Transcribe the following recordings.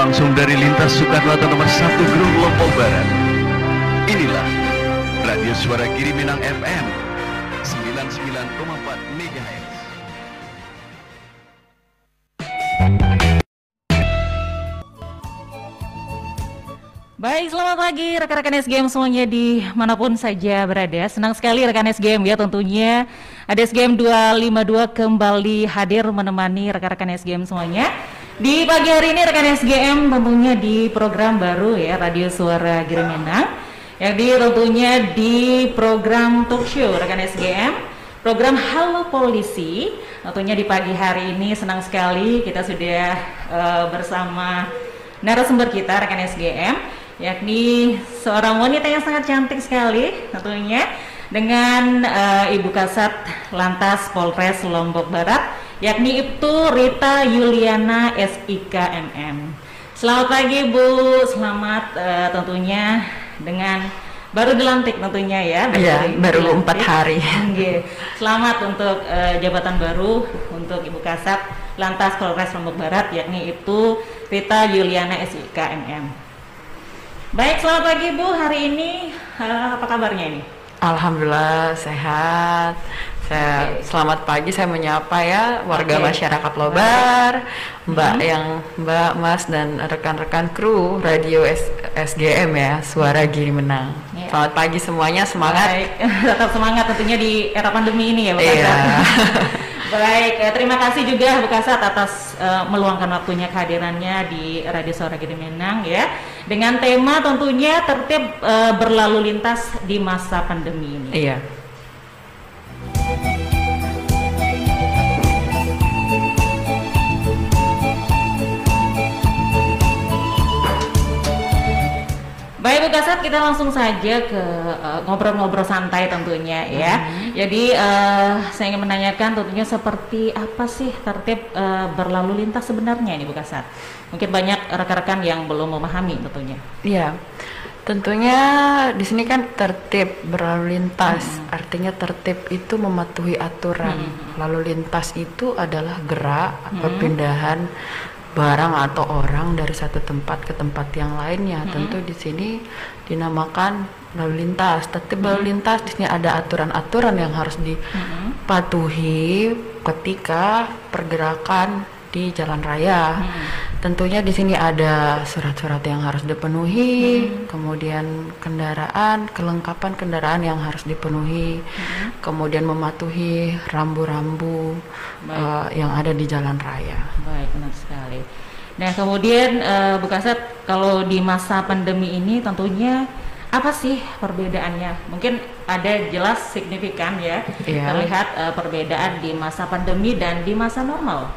langsung dari lintas Soekarno-Hatta nomor 1 Grung Lombok Barat. Inilah Radio Suara Giri Minang FM 99,4 MHz. Baik, selamat pagi rekan-rekan SGM semuanya dimanapun saja berada. Senang sekali rekan SGM ya tentunya ada SGM 252 kembali hadir menemani rekan-rekan SGM semuanya. Di pagi hari ini rekan SGM tentunya di program baru ya Radio Suara Giri Minang, yang tentunya di program talk show rekan SGM, program Halo Polisi. Tentunya di pagi hari ini senang sekali kita sudah bersama narasumber kita rekan SGM, yakni seorang wanita yang sangat cantik sekali tentunya dengan Ibu Kasat Lantas Polres Lombok Barat, yakni itu Rita Yuliana SIK MM. Selamat pagi Bu, selamat tentunya dengan baru dilantik tentunya ya. Iya, baru 4 hari. Selamat untuk jabatan baru untuk Ibu Kasat Lantas Polres Lombok Barat, yakni itu Rita Yuliana SIK MM. Baik, selamat pagi Bu, hari ini apa kabarnya ini? Alhamdulillah sehat. Selamat pagi, saya menyapa ya warga masyarakat Lobar, Mbak, Mas dan rekan-rekan kru Radio SGM ya, Suara Giri Minang. Selamat pagi semuanya, semangat. Baik, tetap semangat tentunya di era pandemi ini ya Bu Kasat. Iya. Baik, terima kasih juga Bu Kasat atas meluangkan waktunya kehadirannya di Radio Suara Giri Minang ya, dengan tema tentunya tertib berlalu lintas di masa pandemi ini. Iya. Baik Bu Kasat, kita langsung saja ke ngobrol-ngobrol santai tentunya ya. Jadi saya ingin menanyakan tentunya seperti apa sih tertib berlalu lintas sebenarnya ini Bu Kasat? Mungkin banyak rekan-rekan yang belum memahami tentunya. Iya. Tentunya di sini kan tertib berlalu lintas, artinya tertib itu mematuhi aturan. Lalu lintas itu adalah gerak perpindahan barang atau orang dari satu tempat ke tempat yang lainnya. Tentu di sini dinamakan lalu lintas. Tertib lalu lintas di sini ada aturan-aturan yang harus dipatuhi ketika pergerakan di jalan raya. Tentunya di sini ada surat-surat yang harus dipenuhi, kemudian kelengkapan kendaraan yang harus dipenuhi, kemudian mematuhi rambu-rambu yang ada di jalan raya. Baik, benar sekali. Nah, kemudian Bu Kasat, kalau di masa pandemi ini tentunya apa sih perbedaannya? Mungkin ada jelas signifikan ya, terlihat perbedaan di masa pandemi dan di masa normal.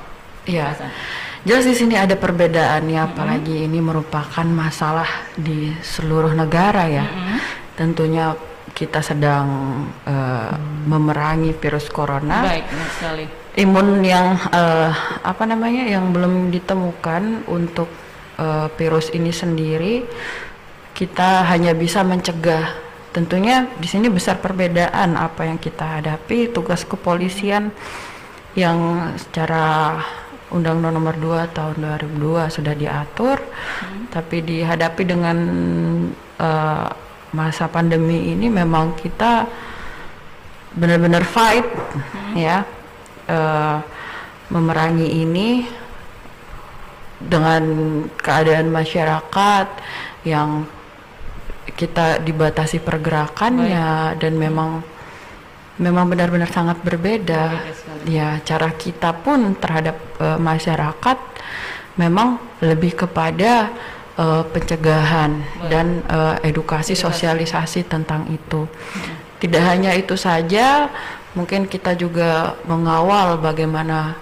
Iya. Jelas di sini ada perbedaannya, apalagi ini merupakan masalah di seluruh negara ya. Tentunya kita sedang memerangi virus corona. Baik, benar sekali. Imun yang yang belum ditemukan untuk virus ini sendiri, kita hanya bisa mencegah. Tentunya di sini besar perbedaan apa yang kita hadapi. Tugas kepolisian yang secara Undang-Undang Nomor 2 Tahun 2002 sudah diatur, tapi dihadapi dengan masa pandemi ini memang kita benar-benar fight ya, memerangi ini dengan keadaan masyarakat yang kita dibatasi pergerakannya. Dan memang benar-benar sangat berbeda ya, cara kita pun terhadap masyarakat memang lebih kepada pencegahan dan edukasi sosialisasi tentang itu. Tidak hanya itu saja, mungkin kita juga mengawal bagaimana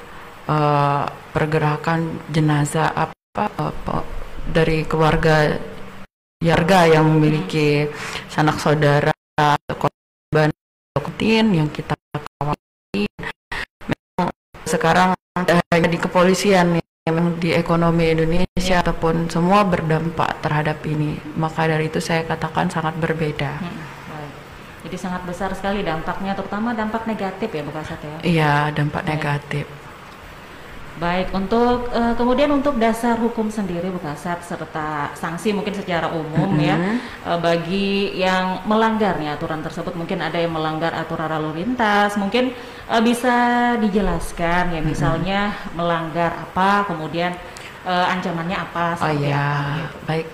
pergerakan jenazah dari keluarga yang memiliki sanak saudara korban yang kita kawal. Memang sekarang hanya di kepolisian, memang di ekonomi Indonesia ataupun semua berdampak terhadap ini. Maka dari itu saya katakan sangat berbeda. Jadi sangat besar sekali dampaknya, terutama dampak negatif ya Bu Kasat ya? Iya, dampak negatif. Baik, untuk kemudian untuk dasar hukum sendiri Bu Kasat serta sanksi mungkin secara umum ya bagi yang melanggarnya aturan tersebut, mungkin ada yang melanggar aturan lalu lintas, mungkin bisa dijelaskan ya misalnya melanggar apa, kemudian ancamannya apa? Oh seperti iya, apa, gitu. baik.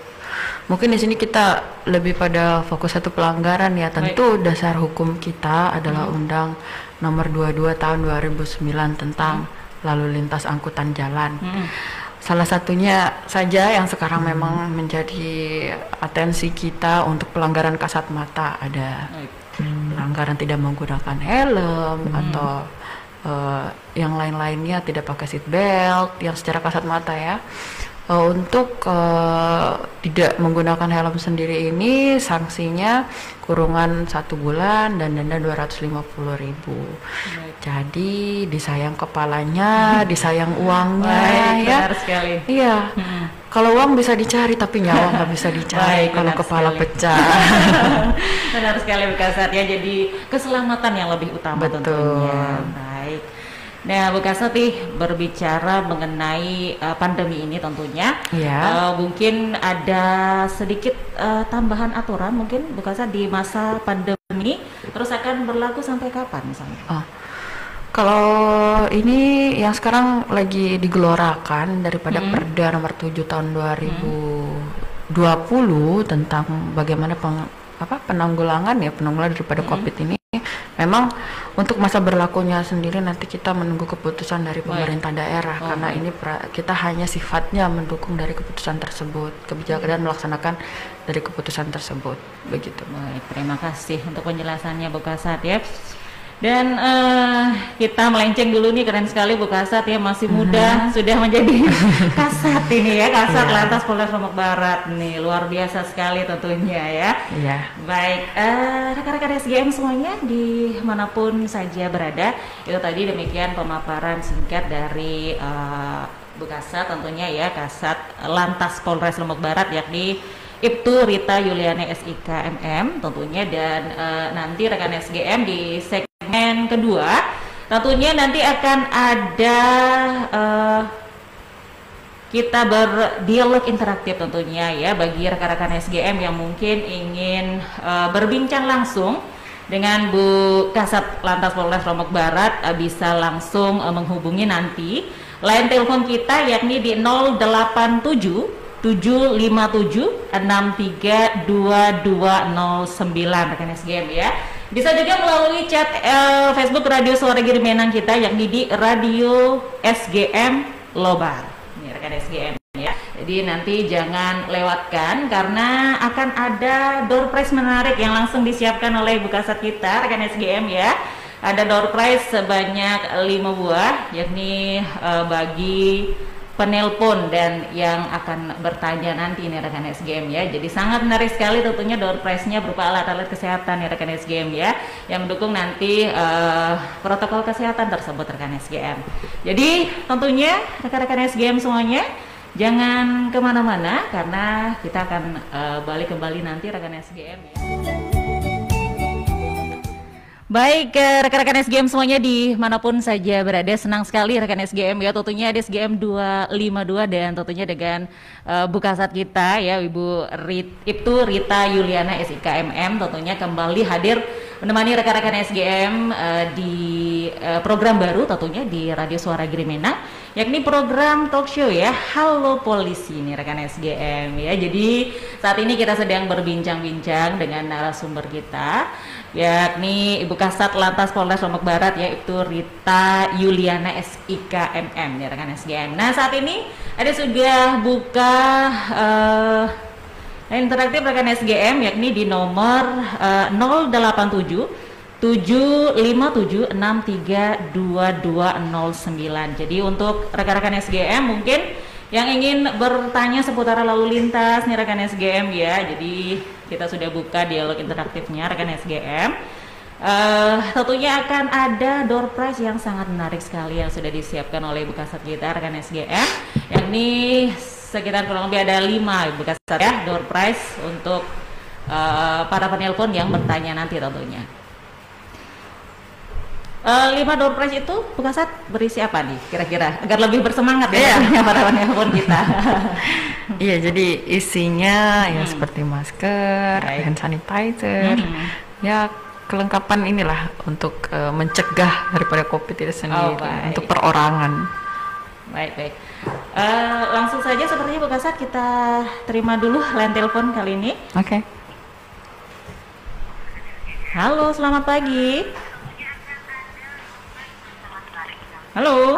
Mungkin di sini kita lebih pada fokus satu pelanggaran ya. Tentu dasar hukum kita adalah Undang Nomor 22 Tahun 2009 tentang lalu lintas angkutan jalan. Salah satunya saja yang sekarang memang menjadi atensi kita untuk pelanggaran kasat mata, ada pelanggaran tidak menggunakan helm atau yang lain-lainnya, tidak pakai seat belt yang secara kasat mata ya. Untuk tidak menggunakan helm sendiri ini sanksinya kurungan 1 bulan dan denda 250.000. Jadi disayang kepalanya, disayang uangnya. Baik, ya. benar sekali. Iya. Kalau uang bisa dicari tapi nyawa nggak bisa dicari. Baik, kalau benar kepala sekali. pecah. Benar sekali Bu Kasat ya, jadi keselamatan yang lebih utama Betul. tentunya. Baik. Nah, Bu Kasat nih berbicara mengenai pandemi ini tentunya, Iya. mungkin ada sedikit tambahan aturan mungkin Bu Kasat di masa pandemi terus akan berlaku sampai kapan misalnya? Kalau ini yang sekarang lagi digelorakan daripada Perda Nomor 7 Tahun 2020 tentang bagaimana penanggulangan daripada COVID ini. Memang untuk masa berlakunya sendiri nanti kita menunggu keputusan dari pemerintah daerah karena ini kita hanya sifatnya mendukung dari keputusan tersebut, kebijakan dan melaksanakan dari keputusan tersebut, begitu. Baik, terima kasih untuk penjelasannya Bu Kasat ya. Dan kita melenceng dulu nih, keren sekali Bu Kasat ya, masih muda sudah menjadi Kasat ini ya, Kasat Lantas Polres Lombok Barat nih, luar biasa sekali tentunya ya. Iya. Baik, rekan-rekan SGM semuanya dimanapun saja berada, itu tadi demikian pemaparan singkat dari Bu Kasat tentunya ya, Kasat Lantas Polres Lombok Barat yakni Ibtu Rita Yuliana SIK MM tentunya, dan nanti rekan SGM di segmen kedua tentunya nanti akan ada kita berdialog interaktif tentunya ya bagi rekan-rekan SGM yang mungkin ingin berbincang langsung dengan Bu Kasat Lantas Polres Lombok Barat, bisa langsung menghubungi nanti line telepon kita yakni di 087 757 632209 rekan SGM ya. Bisa juga melalui chat Facebook Radio Suara Giri Menang kita yakni di Radio SGM Lobar. Ini rekan SGM ya. Jadi nanti jangan lewatkan karena akan ada door prize menarik yang langsung disiapkan oleh Bu Kasat kita rekan SGM ya. Ada door prize sebanyak 5 buah yakni bagi penelpon dan yang akan bertanya nanti ini rekan SGM ya. Jadi sangat menarik sekali tentunya door prize-nya berupa alat-alat kesehatan ya rekan SGM ya, yang mendukung nanti protokol kesehatan tersebut rekan SGM. Jadi tentunya rekan-rekan SGM semuanya jangan kemana-mana karena kita akan balik kembali nanti rekan SGM ya. Baik, rekan-rekan SGM semuanya dimanapun saja berada, senang sekali rekan SGM ya, tentunya ada SGM 252 dan tentunya dengan Bu Kasat kita ya, Ibu Ibtu Rita Yuliana SIK MM tentunya kembali hadir menemani rekan-rekan SGM di program baru tentunya di Radio Suara Giri Menang, yakni program talk show ya, Halo Polisi nih rekan SGM ya. Jadi saat ini kita sedang berbincang-bincang dengan narasumber kita yakni Ibu Kasat Lantas Polres Lombok Barat ya, Ibtu Rita Yuliana SIK MM ya rekan SGM. Nah saat ini ada sudah buka interaktif rekan SGM yakni di nomor 087 757 632209. Jadi untuk rekan-rekan SGM mungkin yang ingin bertanya seputar lalu lintas nih rekan SGM ya, jadi kita sudah buka dialog interaktifnya rekan SGM. Tentunya akan ada door prize yang sangat menarik sekali yang sudah disiapkan oleh Ibu Kasat kita rekan SGM, yakni sekitar kurang lebih ada 5 Ibu Kasat ya door prize untuk para penelpon yang bertanya nanti tentunya. 5 door prize itu Bukasat berisi apa nih kira-kira agar lebih bersemangat ya para penelpon kita. Iya, jadi isinya ya seperti masker, hand sanitizer, ya kelengkapan inilah untuk mencegah daripada COVID itu sendiri untuk perorangan. Baik. Langsung saja sepertinya Bu Kasat kita terima dulu line telepon kali ini. Oke. Halo, selamat pagi. Halo.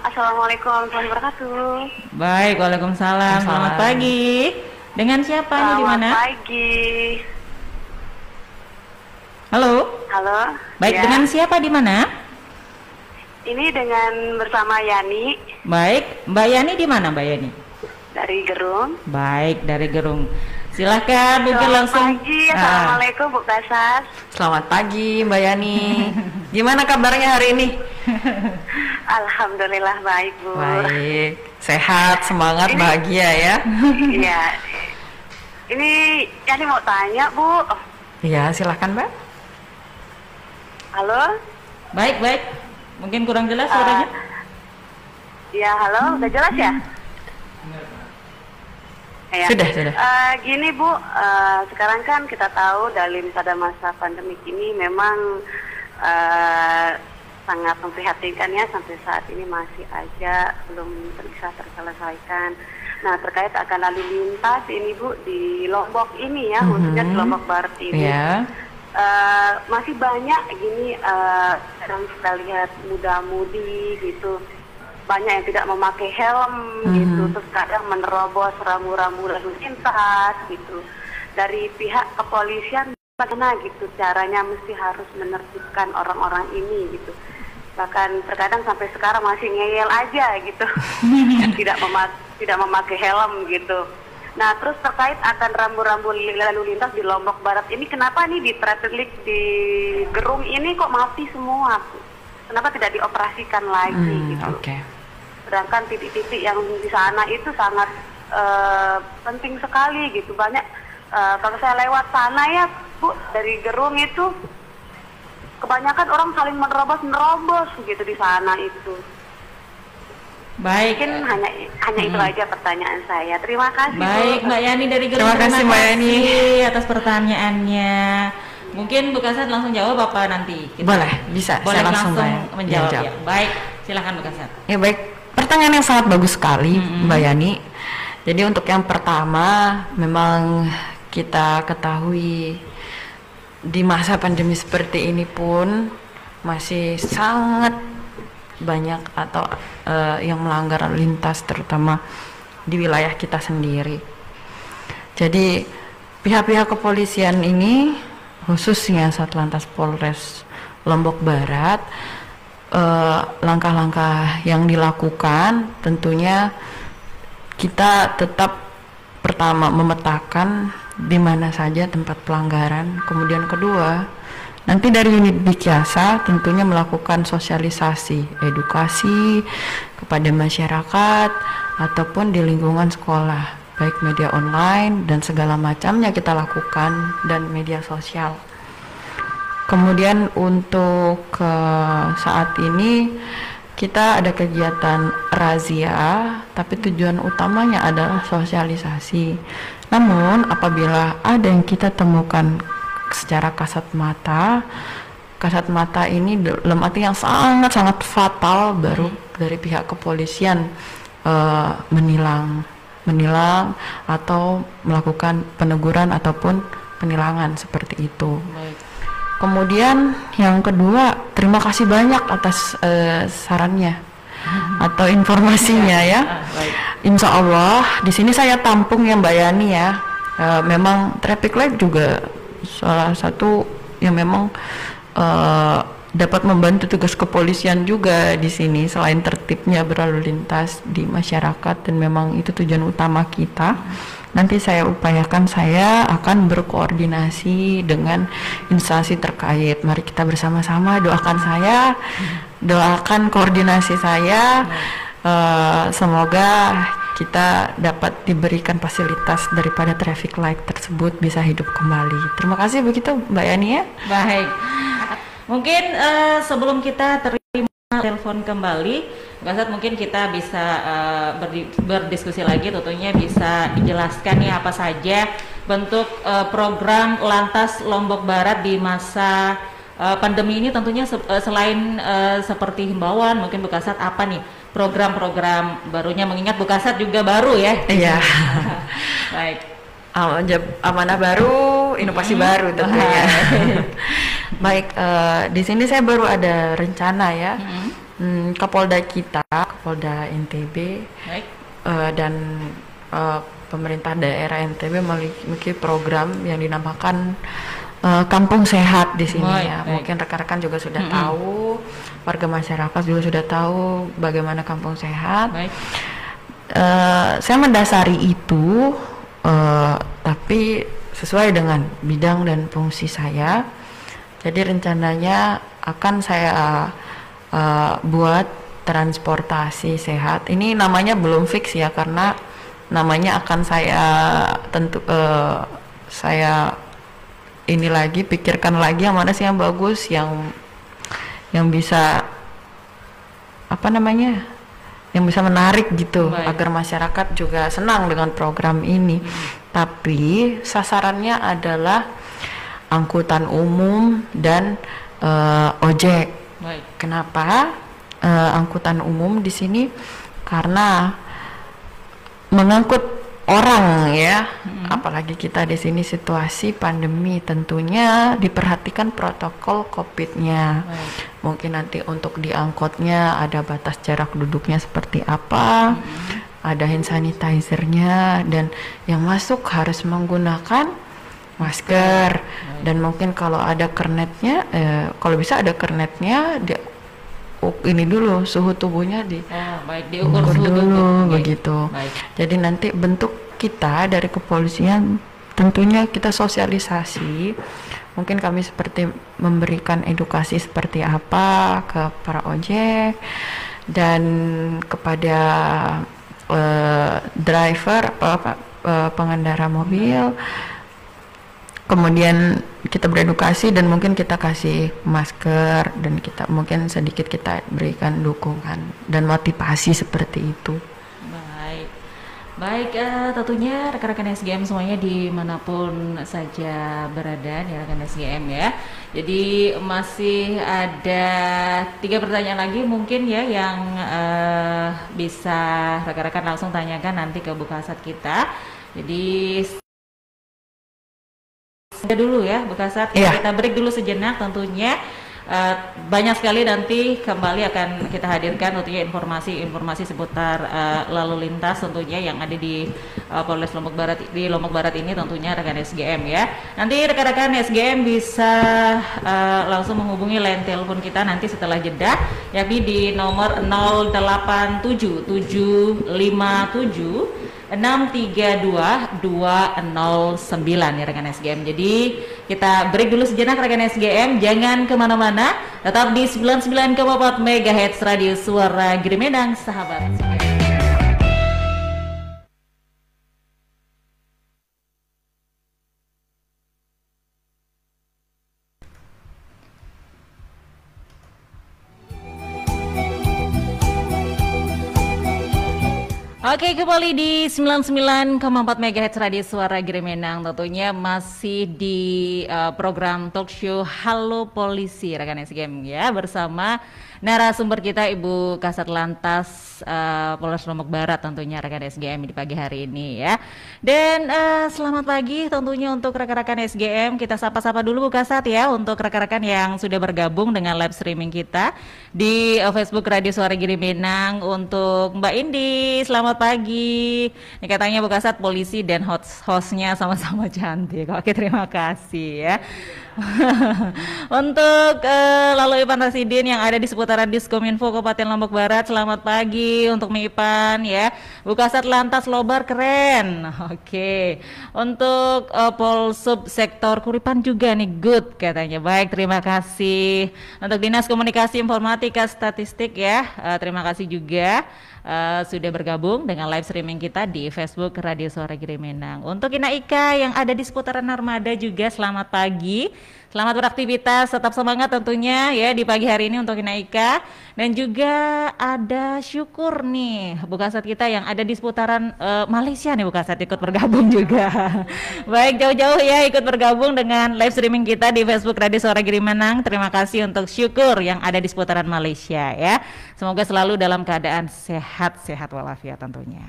Assalamualaikum warahmatullahi wabarakatuh. Baik, waalaikumsalam. Selamat pagi. Dengan siapa nih di mana? Selamat pagi. Halo. Baik, ya. dengan siapa di mana? Ini dengan bersama Yani. Baik, Mbak Yani di mana Mbak Yani? Dari Gerung. Baik, dari Gerung. Silahkan mungkin langsung. Selamat pagi, Assalamualaikum Bu Kasat. Selamat pagi Mbak Yani. Gimana kabarnya hari ini? Alhamdulillah baik Bu. Baik, sehat, semangat, bahagia ya. Iya. Ini Yani mau tanya Bu. Iya, silahkan Mbak. Halo. Baik. Mungkin kurang jelas suaranya. Ya halo, udah jelas ya? Ya. Sudah. Gini Bu, sekarang kan kita tahu dalam pada masa pandemi ini memang sangat memprihatinkan ya, sampai saat ini masih aja belum bisa terselesaikan. Nah, terkait akan lalu lintas ini Bu di Lombok ini ya, khususnya di Lombok Barat ini. Yeah. Masih banyak gini yang kita lihat muda-mudi gitu, banyak yang tidak memakai helm gitu, terus kadang menerobos rambu-rambu lalu lintas gitu. Dari pihak kepolisian bagaimana gitu caranya mesti harus menertibkan orang-orang ini gitu. Bahkan terkadang sampai sekarang masih ngeyel aja gitu. tidak memakai helm gitu. Nah, terus terkait akan rambu-rambu lalu lintas di Lombok Barat ini, kenapa nih di traffic di Gerung ini kok mati semua? Kenapa tidak dioperasikan lagi gitu? Okay. Sedangkan titik-titik yang di sana itu sangat penting sekali gitu. Banyak kalau saya lewat sana ya Bu, dari Gerung itu kebanyakan orang saling menerobos gitu di sana itu. Baik. Mungkin hanya itu aja pertanyaan saya. Terima kasih. Baik, Bu. Mbak Yani dari Gerung. Terima kasih Mbak Yani atas pertanyaannya. Mungkin Bu Kasat langsung jawab apa nanti? Boleh, bisa. Boleh saya langsung menjawab jawab. ya. Baik, silakan Bu Kasat. Ya baik, pertanyaan yang sangat bagus sekali Mbak Yani. Jadi untuk yang pertama, memang kita ketahui di masa pandemi seperti ini pun masih sangat banyak atau yang melanggar lalu lintas, terutama di wilayah kita sendiri. Jadi pihak-pihak kepolisian ini, khususnya Satlantas Polres Lombok Barat, langkah-langkah yang dilakukan tentunya kita tetap pertama memetakan di mana saja tempat pelanggaran, kemudian kedua nanti dari unit Dikjasa tentunya melakukan sosialisasi, edukasi kepada masyarakat ataupun di lingkungan sekolah, baik media online dan segala macamnya kita lakukan, dan media sosial. Kemudian untuk saat ini kita ada kegiatan razia, tapi tujuan utamanya adalah sosialisasi. Namun apabila ada yang kita temukan secara kasat mata ini dalam arti yang sangat fatal, baru dari pihak kepolisian menilang atau melakukan peneguran ataupun penilangan seperti itu. Baik. Kemudian yang kedua, terima kasih banyak atas sarannya atau informasinya ya. Insya Allah di sini saya tampung ya Mbak Yani ya. Memang traffic light juga salah satu yang memang dapat membantu tugas kepolisian juga di sini, selain tertibnya berlalu lintas di masyarakat, dan memang itu tujuan utama kita. Nanti saya upayakan, saya akan berkoordinasi dengan instansi terkait. Mari kita bersama-sama doakan saya, doakan koordinasi saya. Semoga kita dapat diberikan fasilitas daripada traffic light tersebut bisa hidup kembali. Terima kasih, begitu Mbak Yani ya. Baik. Mungkin sebelum kita terima telepon kembali, Kasat, mungkin kita bisa berdiskusi lagi, tentunya bisa dijelaskan nih apa saja bentuk program Lantas Lombok Barat di masa pandemi ini, tentunya selain seperti himbauan, mungkin Bu Kasat apa nih program-program barunya, mengingat Bu Kasat juga baru ya. Iya. Baik. Amanah baru, inovasi baru tentunya. Baik, di sini saya baru ada rencana ya. Kapolda kita, Kapolda NTB, dan pemerintah daerah NTB memiliki program yang dinamakan Kampung Sehat di sini ya. Mungkin rekan-rekan juga sudah tahu, warga masyarakat juga sudah tahu bagaimana Kampung Sehat. Saya mendasari itu, tapi sesuai dengan bidang dan fungsi saya. Jadi rencananya akan saya buat transportasi sehat. Ini namanya belum fix ya, karena namanya akan saya ini lagi pikirkan lagi yang mana sih yang bagus, yang bisa yang bisa menarik gitu. Agar masyarakat juga senang dengan program ini. Tapi sasarannya adalah angkutan umum dan ojek. Kenapa angkutan umum di sini? Karena mengangkut orang ya, apalagi kita di sini situasi pandemi, tentunya diperhatikan protokol COVID-nya. Mungkin nanti untuk diangkutnya ada batas jarak duduknya seperti apa, ada hand sanitizer-nya, dan yang masuk harus menggunakan masker. Dan mungkin kalau ada kernetnya, kalau bisa ada kernetnya, ini dulu suhu tubuhnya diukur dulu begitu. Jadi nanti bentuk kita dari kepolisian tentunya kita sosialisasi. Mungkin kami seperti memberikan edukasi seperti apa ke para ojek dan kepada driver, pengendara mobil. Kemudian kita beredukasi dan mungkin kita kasih masker, dan kita mungkin sedikit kita berikan dukungan dan motivasi seperti itu. Baik, tentunya rekan-rekan SGM semuanya dimanapun saja berada nih rekan SGM ya. Jadi masih ada 3 pertanyaan lagi mungkin ya yang bisa rekan-rekan langsung tanyakan nanti ke Bu Kasat kita. Jadi dulu ya Bu Kasat, kita break dulu sejenak tentunya. Banyak sekali nanti kembali akan kita hadirkan tentunya informasi seputar lalu lintas tentunya yang ada di Polres Lombok Barat, di Lombok Barat ini tentunya rekan SGM ya. Nanti rekan-rekan SGM bisa langsung menghubungi line telepon kita nanti setelah jeda, yakni di nomor 0877-632-209 ya rekan SGM. Jadi kita break dulu sejenak rekan SGM, jangan kemana-mana, tetap di 99,4 MHz Radio Suara Grimendang, sahabat. Oke, kembali di 99,4 MHz Radio Suara Grimendang, tentunya masih di program talk show Halo Polisi rekan SGM ya, bersama narasumber kita Ibu Kasat Lantas Polres Lombok Barat tentunya rekan SGM di pagi hari ini ya. Dan selamat pagi tentunya untuk rekan-rekan SGM, kita sapa-sapa dulu Bu Kasat ya untuk rekan-rekan yang sudah bergabung dengan live streaming kita di Facebook Radio Suara Grimendang. Untuk Mbak Indi, selamat pagi. Ini katanya Bu Kasat polisi dan hostnya sama-sama cantik. Oke, terima kasih ya. Untuk Lalu Ipan Rasidin yang ada di seputaran Diskominfo Kabupaten Lombok Barat, selamat pagi untuk Mi Ipan ya. Bu Kasat Lantas Lobar keren. Oke. Untuk Polsub Sektor Kuripan juga nih good katanya. Baik, terima kasih. Untuk Dinas Komunikasi Informatika Statistik ya, terima kasih juga sudah bergabung dengan live streaming kita di Facebook Radio Suara Grimendang. Untuk Ina Ika yang ada di seputaran Narmada juga selamat pagi. Selamat beraktivitas, tetap semangat tentunya ya di pagi hari ini untuk Inaika. Dan juga ada Syukur nih, Bu Kasat kita yang ada di seputaran Malaysia nih Bu Kasat ikut bergabung juga. Baik, jauh-jauh ya ikut bergabung dengan live streaming kita di Facebook Radio Suara Girimanang. Terima kasih untuk Syukur yang ada di seputaran Malaysia ya. Semoga selalu dalam keadaan sehat walafiat tentunya.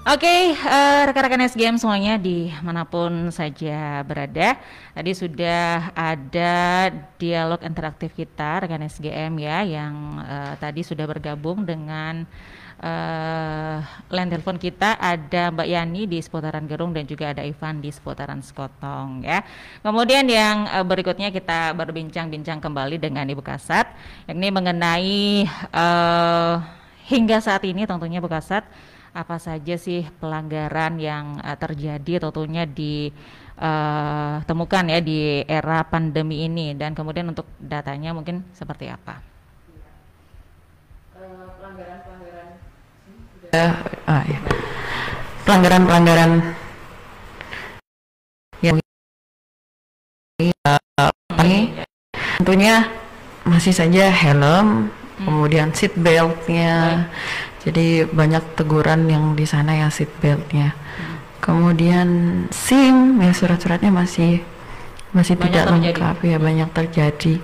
Oke, rekan-rekan SGM semuanya dimanapun saja berada. Tadi sudah ada dialog interaktif kita rekan SGM ya, yang tadi sudah bergabung dengan line telepon kita. Ada Mbak Yani di seputaran Gerung dan juga ada Ivan di seputaran Sekotong ya. Kemudian yang berikutnya kita berbincang-bincang kembali dengan Ibu Kasat, yakni mengenai hingga saat ini tentunya Bu Kasat, apa saja sih pelanggaran yang terjadi tentunya ditemukan ya di era pandemi ini, dan kemudian untuk datanya mungkin seperti apa? Pelanggaran yang tentunya masih saja helm, kemudian seat beltnya. Jadi banyak teguran yang di sana ya, seat beltnya. Kemudian SIM ya, surat-suratnya masih tidak lengkap ya, banyak terjadi.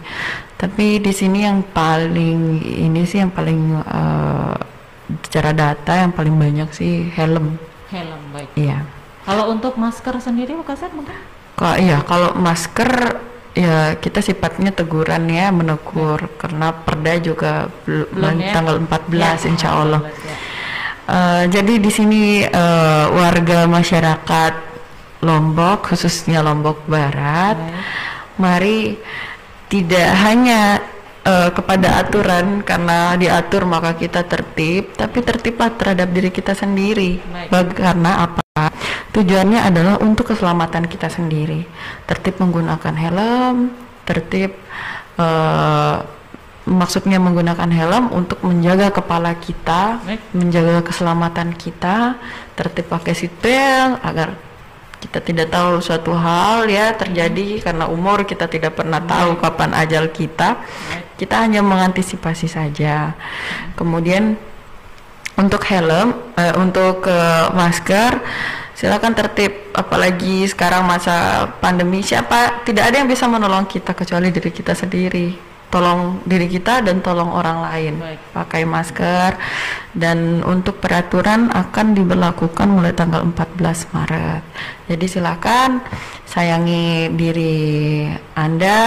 Tapi di sini yang paling secara data yang paling banyak sih helm. Helm, baik. Iya. Kalau untuk masker sendiri Bu Kasat mungkin? Kalau masker ya kita sifatnya teguran ya, menegur karena perda juga belum ya? Tanggal 14 ya, insya Allah. Ya. Jadi di sini warga masyarakat Lombok, khususnya Lombok Barat, mari tidak hanya kepada aturan karena diatur maka kita tertib, tapi tertiblah terhadap diri kita sendiri. Karena apa? Tujuannya adalah untuk keselamatan kita sendiri. Tertib menggunakan helm, maksudnya menggunakan helm untuk menjaga kepala kita, menjaga keselamatan kita. Tertib pakai seatbelt agar kita tidak tahu suatu hal ya terjadi, karena umur kita tidak pernah tahu kapan ajal kita. Kita hanya mengantisipasi saja. Kemudian untuk helm, untuk masker, silakan tertib, apalagi sekarang masa pandemi, tidak ada yang bisa menolong kita kecuali diri kita sendiri. Tolong diri kita dan tolong orang lain. Pakai masker, dan untuk peraturan akan diberlakukan mulai tanggal 14 Maret. Jadi silakan sayangi diri Anda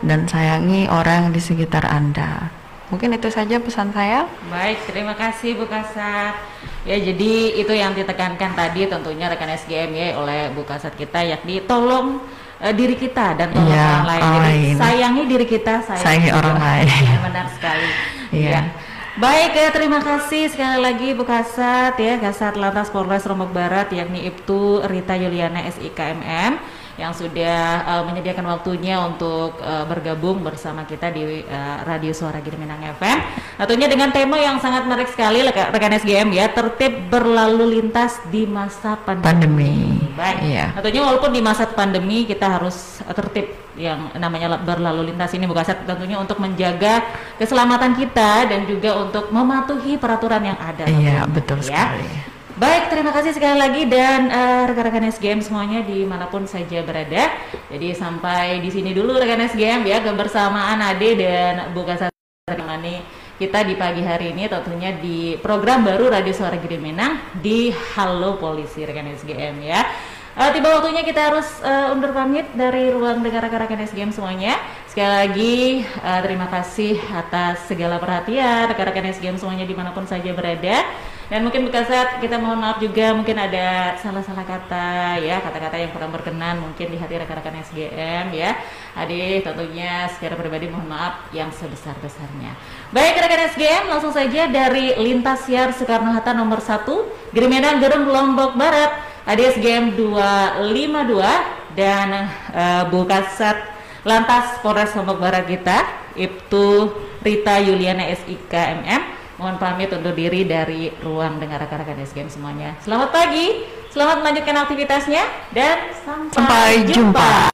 dan sayangi orang di sekitar Anda. Mungkin itu saja pesan saya. Baik, terima kasih Bu Kasat. Ya, jadi itu yang ditekankan tadi tentunya rekan SGM ya oleh Bu Kasat kita, yakni tolong diri kita dan tolong orang lain. Jadi sayangi diri kita, sayangi orang lain. Benar sekali. Ya. Baik ya, terima kasih sekali lagi Bu Kasat ya, Kasat Lantas Polres Lombok Barat, yakni Ibtu Rita Yuliana SIKMM, yang sudah menyediakan waktunya untuk bergabung bersama kita di Radio Suara Girimanang FM. Tentunya dengan tema yang sangat menarik sekali rekan SGM ya, tertib berlalu lintas di masa pandemi. Baik. Tentunya walaupun di masa pandemi kita harus tertib, yang namanya berlalu lintas ini Bu Kasat, tentunya untuk menjaga keselamatan kita dan juga untuk mematuhi peraturan yang ada. Iya, betul sekali. Baik, terima kasih sekali lagi, dan rekan-rekan SGM semuanya dimanapun saja berada. Jadi sampai di sini dulu rekan SGM ya, kebersamaan Ade dan Bu Kasat menemani kita di pagi hari ini, tentunya di program baru Radio Suara Girimanang di Halo Polisi rekan SGM ya. Tiba waktunya kita harus undur pamit dari ruang dengar rekan-rekan SGM semuanya. Sekali lagi terima kasih atas segala perhatian rekan-rekan SGM semuanya dimanapun saja berada. Dan mungkin Bu Kasat, kita mohon maaf juga mungkin ada salah-salah kata ya, kata-kata yang kurang berkenan mungkin di hati rekan-rekan SGM ya. Adik tentunya secara pribadi mohon maaf yang sebesar-besarnya. Baik rekan SGM, langsung saja dari lintas siar Soekarno-Hatta nomor 1 Girimanang Gerung Lombok Barat, ADSGM 252 dan Bu Kasat Lantas Polres Lombok Barat kita, Ibtu Rita Yuliana SIKMM, Mohon pamit undur diri dari ruang dengar rekan-rekan SGM semuanya. Selamat pagi, selamat melanjutkan aktivitasnya, dan sampai jumpa.